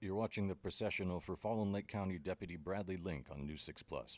You're watching the Processional for Fallen Lake County Deputy Bradley Link on News 6 Plus.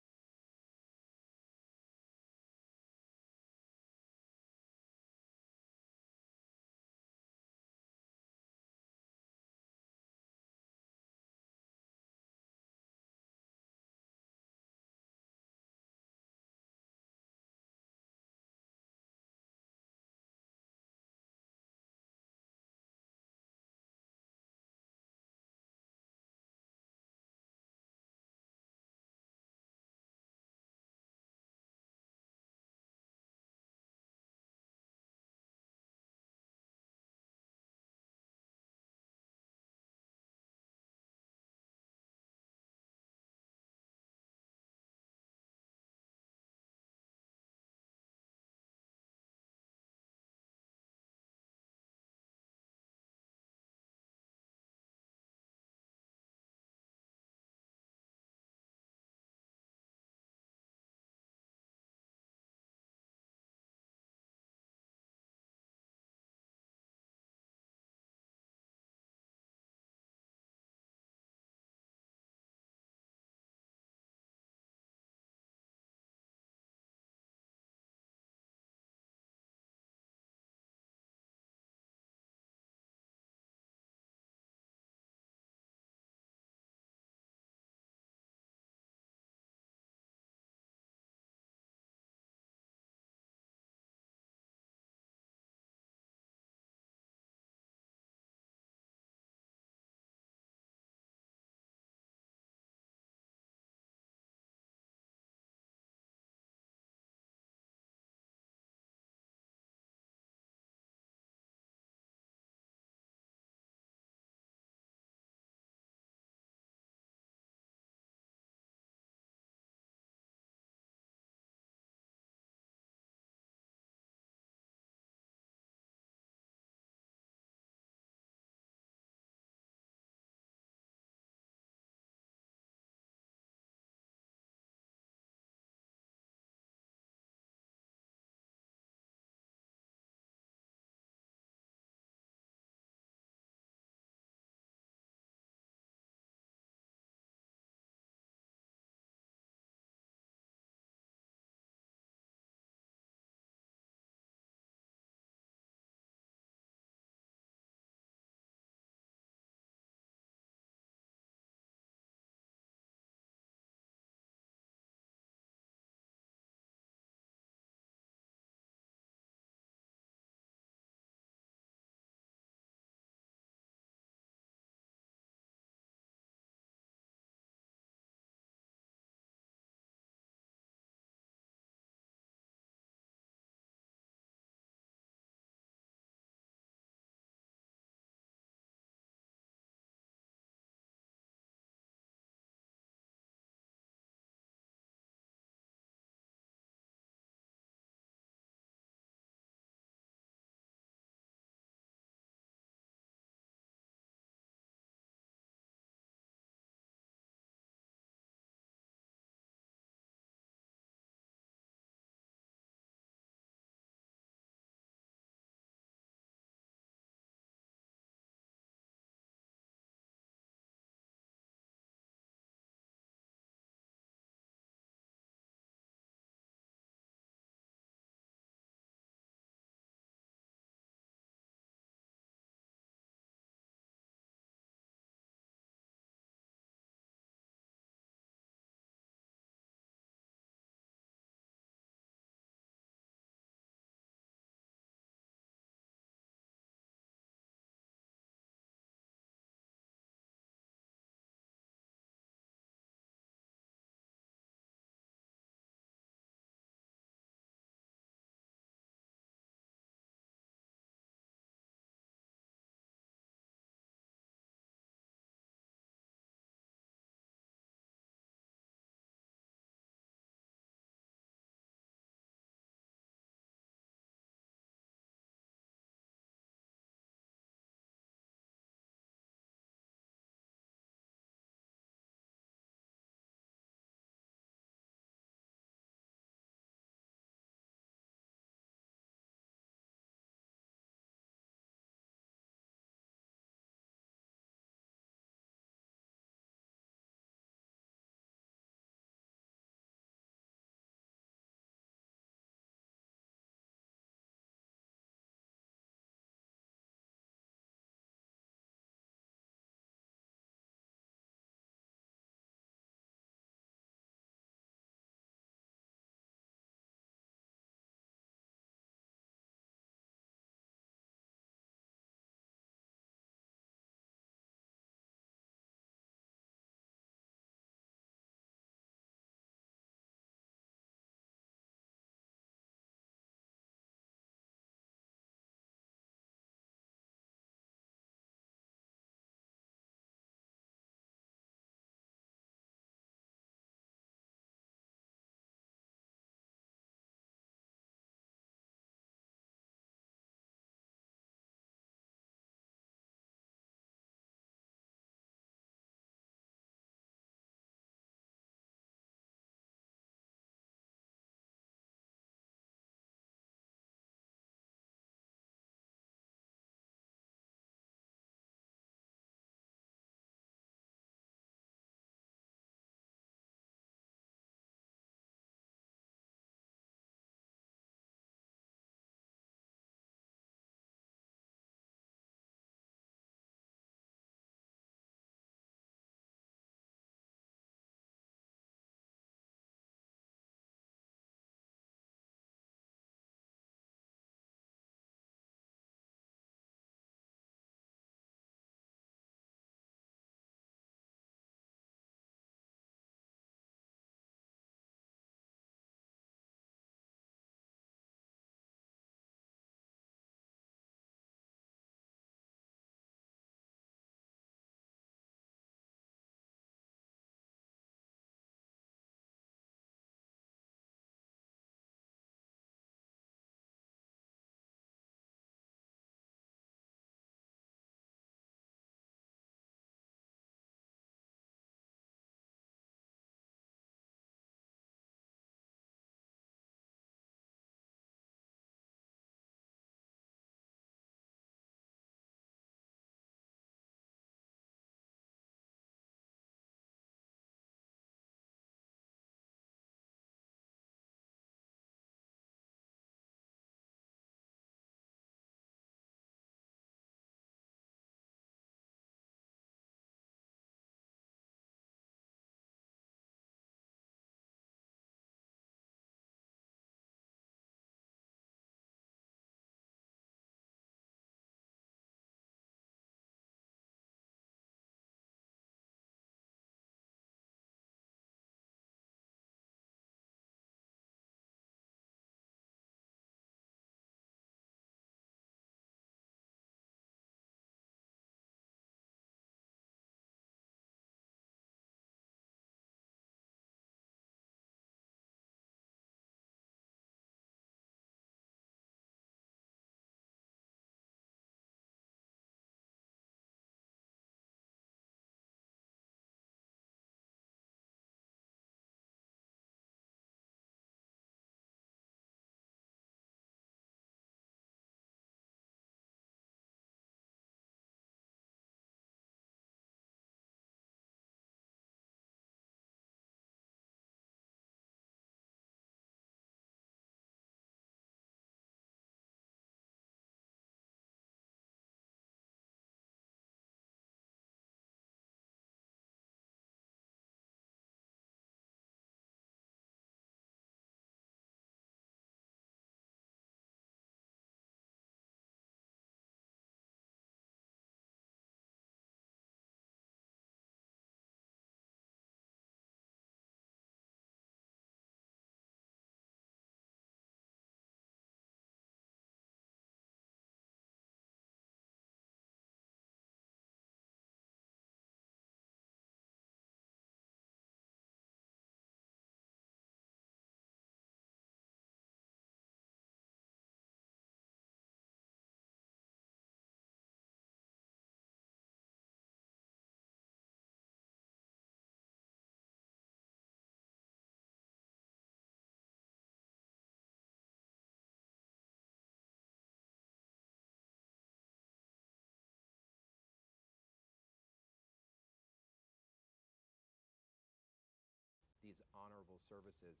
honorable services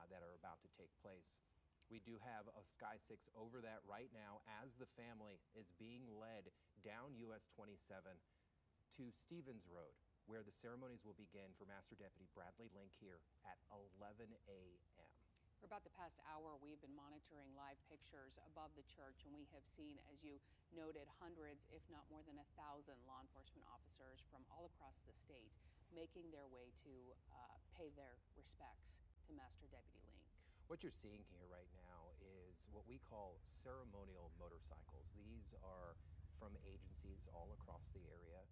that are about to take place. We do have a Sky 6 over that right now as the family is being led down US 27 to Stevens Road, where the ceremonies will begin for Master Deputy Bradley Link here at 11 a.m. For about the past hour, we've been monitoring live pictures above the church, and we have seen, as you noted, hundreds, if not more than 1,000 law enforcement officers from all across the state making their way to pay their respects to Master Deputy Link. What you're seeing here right now is what we call ceremonial motorcycles. These are from agencies all across the area.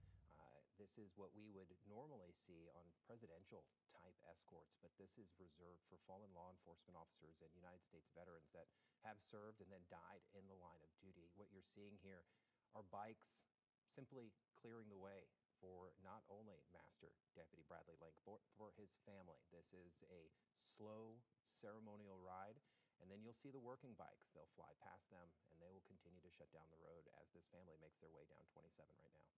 This is what we would normally see on presidential type escorts, but this is reserved for fallen law enforcement officers and United States veterans that have served and then died in the line of duty. What you're seeing here are bikes simply clearing the way for not only Master Deputy Bradley Link, but for his family. This is a slow ceremonial ride, and then you'll see the working bikes. They'll fly past them, and they will continue to shut down the road as this family makes their way down 27 right now.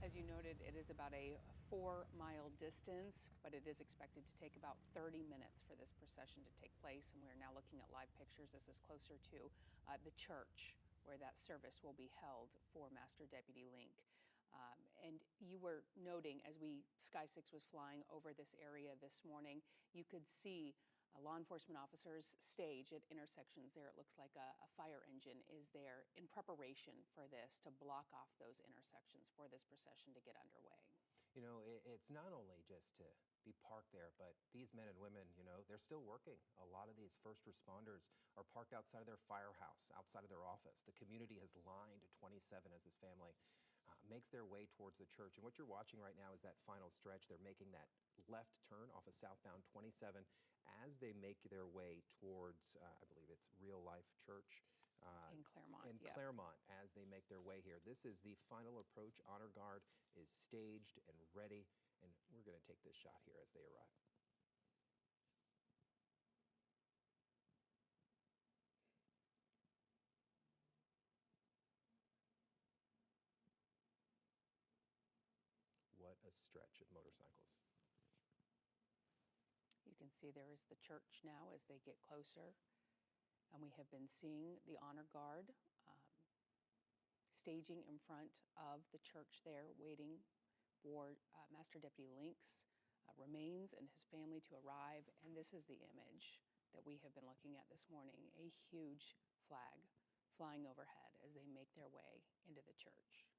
As you noted, it is about a 4-mile distance, but it is expected to take about 30 minutes for this procession to take place, and we're now looking at live pictures. This is closer to the church where that service will be held for Master Deputy Link. And you were noting, as Sky 6 was flying over this area this morning, you could see law enforcement officers stage at intersections there. It looks like a fire engine is there in preparation for this to block off those intersections for this procession to get underway. You know, it's not only just to be parked there, but these men and women, you know, they're still working. A lot of these first responders are parked outside of their firehouse, outside of their office. The community has lined 27 as this family makes their way towards the church. And what you're watching right now is that final stretch. They're making that left turn off of southbound 27 as they make their way towards, I believe it's Real Life Church. In Claremont. In Claremont, as they make their way here. This is the final approach. Honor Guard is staged and ready, and we're going to take this shot here as they arrive. What a stretch of motorcycles. You can see there is the church now as they get closer. And we have been seeing the Honor Guard staging in front of the church there, waiting for Master Deputy Link's remains and his family to arrive. And this is the image that we have been looking at this morning, a huge flag flying overhead as they make their way into the church.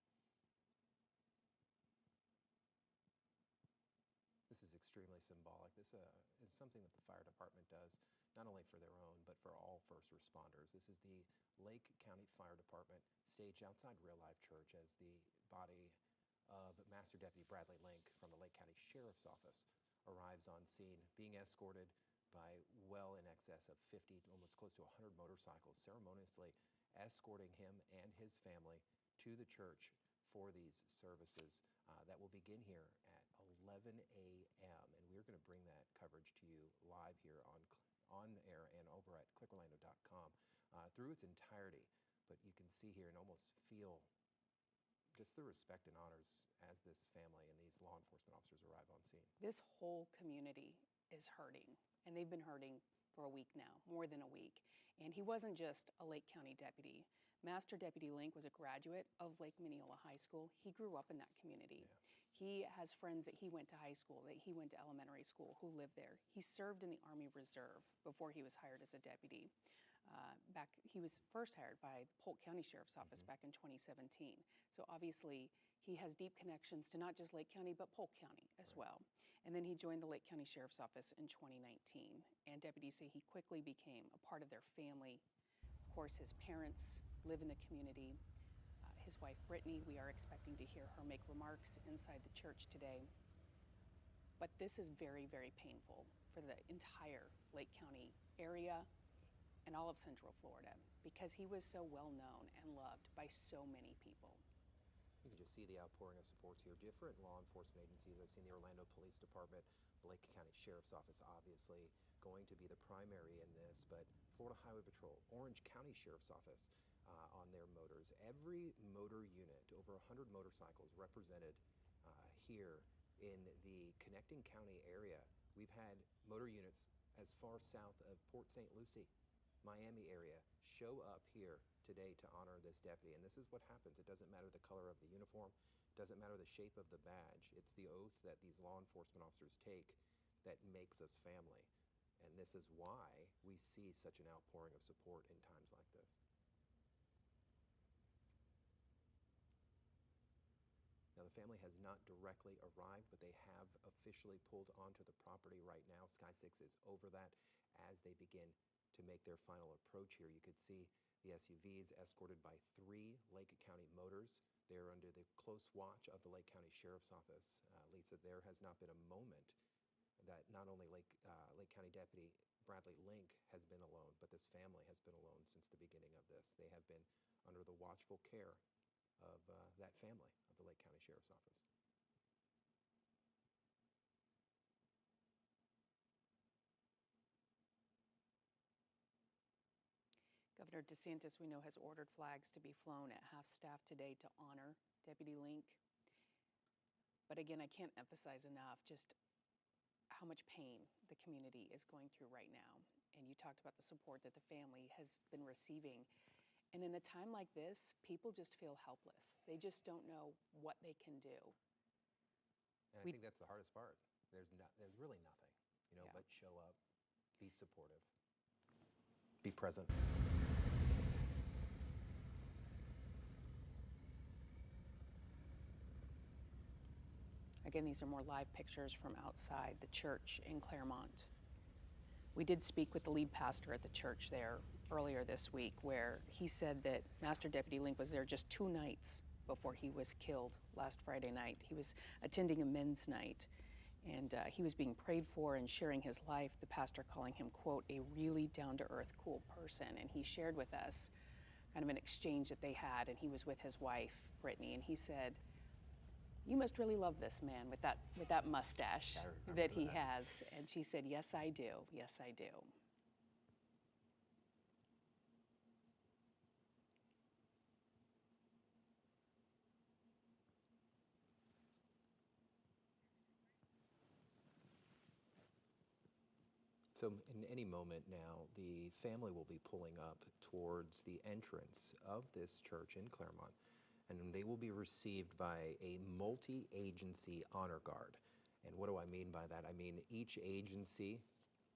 This is extremely symbolic. This is something that the fire department does, not only for their own, but for all first responders. This is the Lake County Fire Department staged outside Real Life Church as the body of Master Deputy Bradley Link from the Lake County Sheriff's Office arrives on scene, being escorted by well in excess of 50, almost close to 100 motorcycles, ceremoniously escorting him and his family to the church for these services that will begin here at 11 a.m. And we're going to bring that coverage to you live here on air and over at clickorlando.com through its entirety. But you can see here and almost feel just the respect and honors as this family and these law enforcement officers arrive on scene. This whole community is hurting, and they've been hurting for a week now, more than a week. And he wasn't just a Lake County deputy. Master Deputy Link was a graduate of Lake Minneola High School. He grew up in that community. Yeah. He has friends that he went to high school, that he went to elementary school, who lived there. He served in the Army Reserve before he was hired as a deputy. He was first hired by Polk County Sheriff's Office back in 2017. So obviously he has deep connections to not just Lake County, but Polk County as well. And then he joined the Lake County Sheriff's Office in 2019. And deputies say he quickly became a part of their family. Of course, his parents live in the community. His wife, Brittany, we are expecting to hear her make remarks inside the church today. But this is very, very painful for the entire Lake County area and all of Central Florida because he was so well known and loved by so many people. You can just see the outpouring of support here. Different law enforcement agencies. I've seen the Orlando Police Department, Lake County Sheriff's Office, obviously going to be the primary in this, but Florida Highway Patrol, Orange County Sheriff's Office on their motors. Every motor unit, over 100 motorcycles represented here in the connecting county area We've had motor units as far south of Port St. Lucie, Miami area, show up here today to honor this deputy. And this is what happens. It doesn't matter the color of the uniform, doesn't matter the shape of the badge. It's the oath that these law enforcement officers take that makes us family. And this is why we see such an outpouring of support in times like this. Now, the family has not directly arrived, but they have officially pulled onto the property right now. Sky 6 is over that as they begin to make their final approach here. You could see the SUVs escorted by 3 Lake County motors. They're under the close watch of the Lake County Sheriff's Office. Lisa, there has not been a moment that not only Lake County Deputy Bradley Link has been alone, but this family has been alone since the beginning of this. They have been under the watchful care of that family of the Lake County Sheriff's Office. Governor DeSantis, we know, has ordered flags to be flown at half-staff today to honor Deputy Link. But again, I can't emphasize enough just how much pain the community is going through right now. And you talked about the support that the family has been receiving. And in a time like this, people just feel helpless. They just don't know what they can do. And I think that's the hardest part. There's really nothing, but show up, be supportive, be present. Again, these are more live pictures from outside the church in Claremont. We did speak with the lead pastor at the church there earlier this week, where he said that Master Deputy Link was there just 2 nights before he was killed last Friday night. He was attending a men's night, and he was being prayed for and sharing his life, the pastor calling him, quote, a really down-to-earth, cool person. And he shared with us kind of an exchange that they had, and he was with his wife, Brittany, and he said, you must really love this man with that mustache that he has. And she said, yes, I do. Yes, I do. So in any moment now, the family will be pulling up towards the entrance of this church in Claremont, and they will be received by a multi-agency honor guard. And what do I mean by that? I mean each agency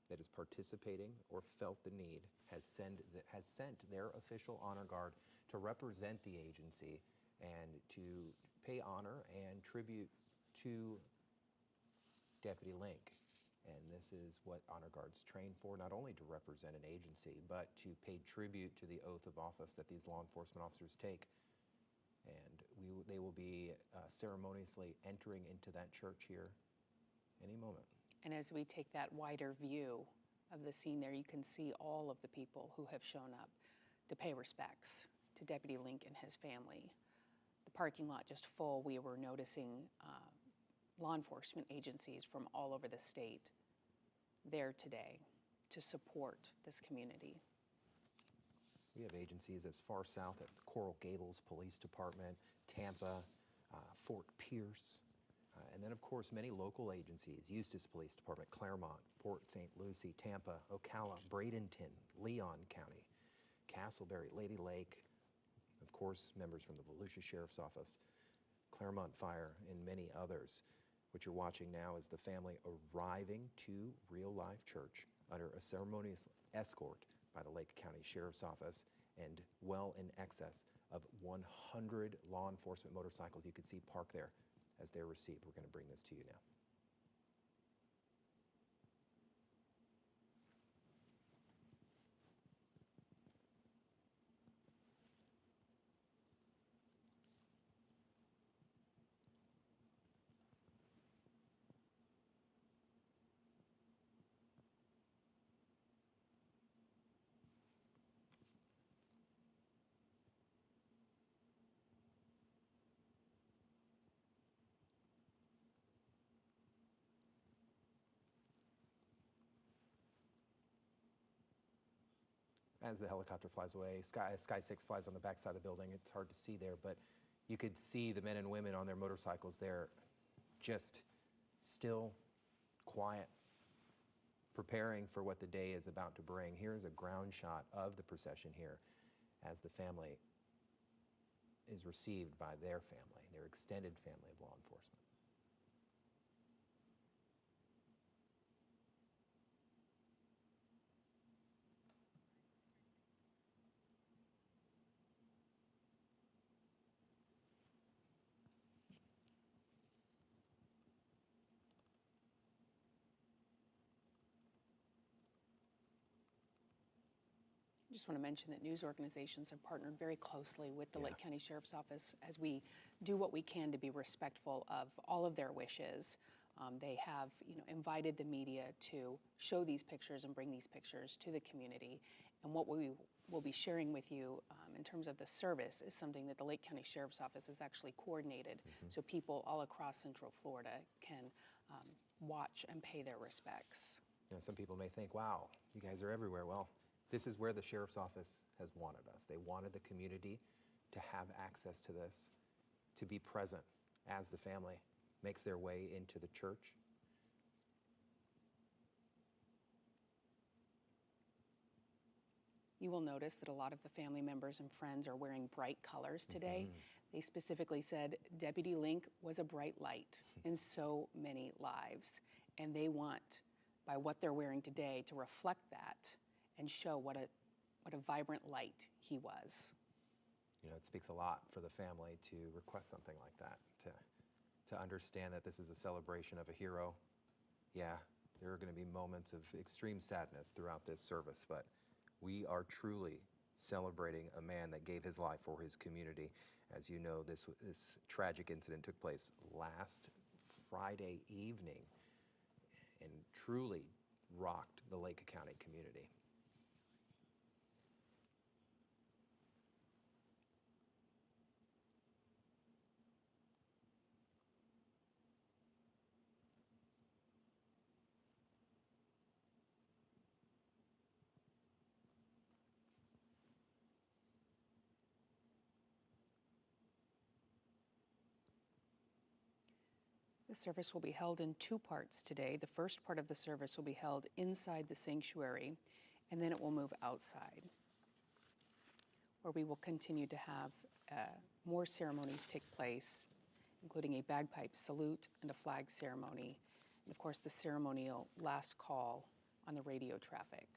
that is participating or felt the need has sent their official honor guard to represent the agency and to pay honor and tribute to Deputy Link. And this is what honor guards train for, not only to represent an agency, but to pay tribute to the oath of office that these law enforcement officers take. And they will be ceremoniously entering into that church here any moment. And as we take that wider view of the scene there, you can see all of the people who have shown up to pay respects to Deputy Link and his family. The parking lot just full. We were noticing law enforcement agencies from all over the state there today to support this community. We have agencies as far south as Coral Gables Police Department, Tampa, Fort Pierce, and then of course many local agencies, Eustis Police Department, Claremont, Port St. Lucie, Tampa, Ocala, Bradenton, Leon County, Castleberry, Lady Lake, of course members from the Volusia Sheriff's Office, Claremont Fire, and many others. What you're watching now is the family arriving to Real Life Church under a ceremonious escort by the Lake County Sheriff's Office and well in excess of 100 law enforcement motorcycles you can see parked there as they're received. We're going to bring this to you now. As the helicopter flies away, Sky 6 flies on the backside of the building. It's hard to see there, but you could see the men and women on their motorcycles there, just still, quiet, preparing for what the day is about to bring. Here's a ground shot of the procession here as the family is received by their family, their extended family of law enforcement. I just want to mention that news organizations have partnered very closely with the Yeah. Lake County Sheriff's Office as we do what we can to be respectful of all of their wishes. They have, invited the media to show these pictures and bring these pictures to the community. And what we will be sharing with you in terms of the service is something that the Lake County Sheriff's Office has actually coordinated, so people all across Central Florida can watch and pay their respects. Some people may think, wow, you guys are everywhere. Well, this is where the Sheriff's Office has wanted us. They wanted the community to have access to this, to be present as the family makes their way into the church. You will notice that a lot of the family members and friends are wearing bright colors today. They specifically said Deputy Link was a bright light in so many lives. And they want, by what they're wearing today, to reflect that and show what a vibrant light he was. It speaks a lot for the family to request something like that, to understand that this is a celebration of a hero. Yeah, there are going to be moments of extreme sadness throughout this service, but we are truly celebrating a man that gave his life for his community. As you know, this tragic incident took place last Friday evening and truly rocked the Lake County community. The service will be held in two parts today. The first part of the service will be held inside the sanctuary, and then it will move outside, where we will continue to have more ceremonies take place, including a bagpipe salute and a flag ceremony, and of course the ceremonial last call on the radio traffic.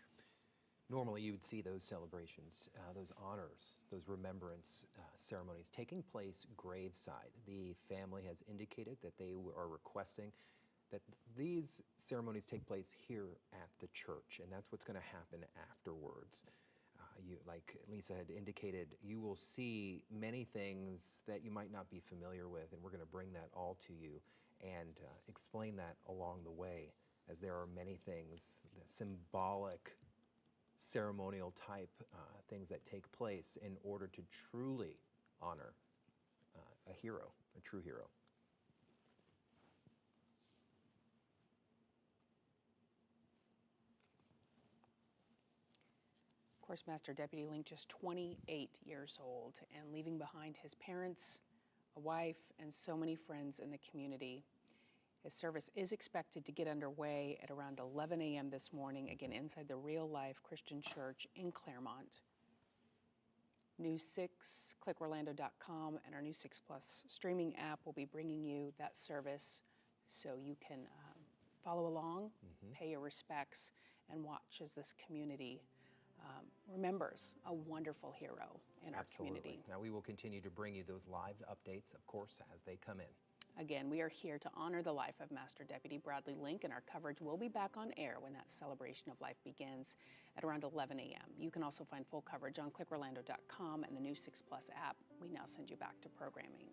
Normally you would see those celebrations, those honors, those remembrance ceremonies taking place graveside. The family has indicated that they are requesting that these ceremonies take place here at the church, and that's what's going to happen afterwards. Like Lisa had indicated, you will see many things that you might not be familiar with, and we're going to bring that all to you and explain that along the way, as there are many things, symbolic, ceremonial type things that take place in order to truly honor a hero, a true hero. Of course, Master Deputy Link, just 28 years old, and leaving behind his parents, a wife, and so many friends in the community. His service is expected to get underway at around 11 a.m. this morning, again inside the Real Life Christian Church in Claremont. News 6, clickorlando.com, and our News 6 Plus streaming app will be bringing you that service so you can follow along, pay your respects, and watch as this community remembers a wonderful hero in our community. Now we will continue to bring you those live updates, of course, as they come in. Again, we are here to honor the life of Master Deputy Bradley Link, and our coverage will be back on air when that celebration of life begins at around 11 a.m. You can also find full coverage on clickorlando.com and the News 6 Plus app. We now send you back to programming.